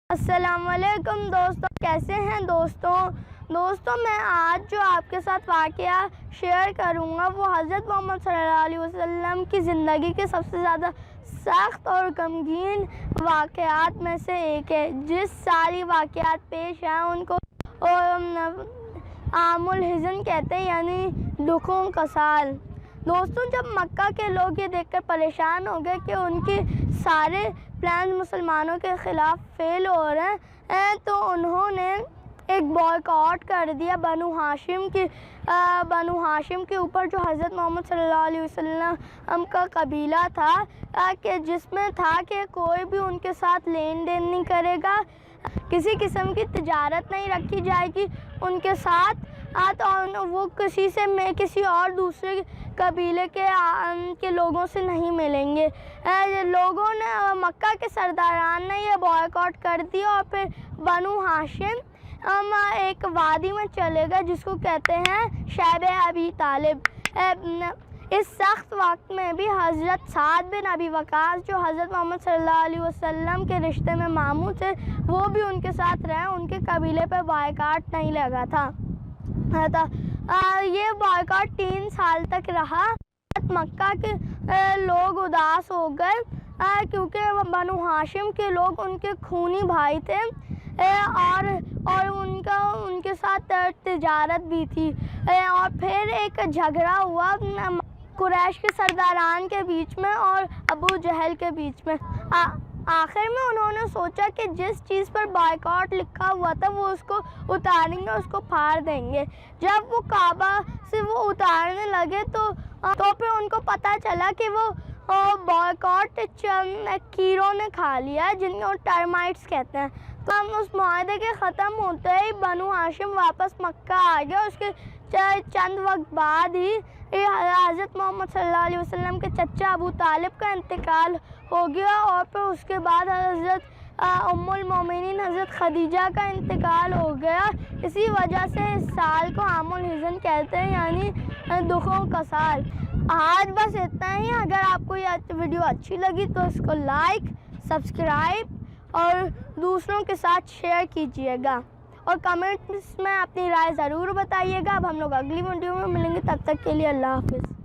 السلام علیکم دوستوں، کیسے ہیں دوستوں میں آج جو آپ کے ساتھ واقعہ شیئر کروں گا وہ حضرت محمد صلی اللہ علیہ وسلم کی زندگی کے سب سے زیادہ سخت اور غمگین واقعات میں سے ایک ہے۔ جس ساری واقعات پیش ہیں ان کو عام الحزن کہتے ہیں، یعنی دکھوں کا سال۔ دوستوں، جب مکہ کے لوگ یہ دیکھ کر پریشان ہو گئے کہ ان کے سارے پلان مسلمانوں کے خلاف فیل ہو رہے ہیں تو انہوں نے ایک بائیکاٹ کر دیا بنو ہاشم کے اوپر، جو حضرت محمد صلی اللہ علیہ وسلم کا قبیلہ تھا، کہ جس میں تھا کہ کوئی بھی ان کے ساتھ لین دین نہیں کرے گا، کسی قسم کی تجارت نہیں رکھی جائے گی ان کے ساتھ، اور وہ کسی اور دوسرے قبیلے کے لوگوں سے نہیں ملیں گے۔ لوگوں نے، مکہ کے سرداران نے یہ بائیکاٹ کر دیا اور پھر بنو ہاشم ایک وادی میں چلے گئے جس کو کہتے ہیں شیب ابی طالب۔ اس سخت وقت میں بھی حضرت سعد بن ابی وقاص، جو حضرت محمد صلی اللہ علیہ وسلم کے رشتے میں ماموں تھے، وہ بھی ان کے ساتھ رہے، ان کے قبیلے پہ بائیکاٹ نہیں لگا تھا۔ یہ بائیکاٹ 3 سال تک رہا۔ مکہ کے لوگ اداس ہو گئے کیونکہ بنو ہاشم کے لوگ ان کے خونی بھائی تھے اور ان کے ساتھ تجارت بھی تھی، اور پھر ایک جھگڑا ہوا قریش کے سرداران کے بیچ میں اور ابو جہل کے بیچ میں۔ آخر میں انہوں نے سوچا کہ جس چیز پر بائیکاٹ لکھا ہوا تھا وہ اس کو اتاریں گے، اس کو پھاڑ دیں گے۔ جب وہ کعبہ سے وہ اتارنے لگے تو پھر ان کو پتہ چلا کہ وہ بائیکاٹ چند کیڑوں نے کھا لیا، جن کو ٹرمائٹس کہتے ہیں۔ تو ہم اس معاہدے کے ختم ہوتے ہی بنو ہاشم واپس مکہ آ گیا۔ اس کے چند وقت بعد ہی حضرت محمد صلی اللہ علیہ وسلم کے چچا ابو طالب کا انتقال ہو گیا، اور پھر اس کے بعد حضرت ام المومنین حضرت خدیجہ کا انتقال ہو گیا۔ اسی وجہ سے اس سال کو عام الحزن کہتے ہیں، یعنی دکھوں کا سال۔ آج بس اتنا ہی۔ اگر آپ کو یہ ویڈیو اچھی لگی تو اس کو لائک، سبسکرائب اور دوسروں کے ساتھ شیئر کیجیے گا، اور کمنٹس میں اپنی رائے ضرور بتائیے گا۔ اب ہم لوگ اگلی ویڈیو میں ملیں گے، تب تک کے لیے اللہ حافظ۔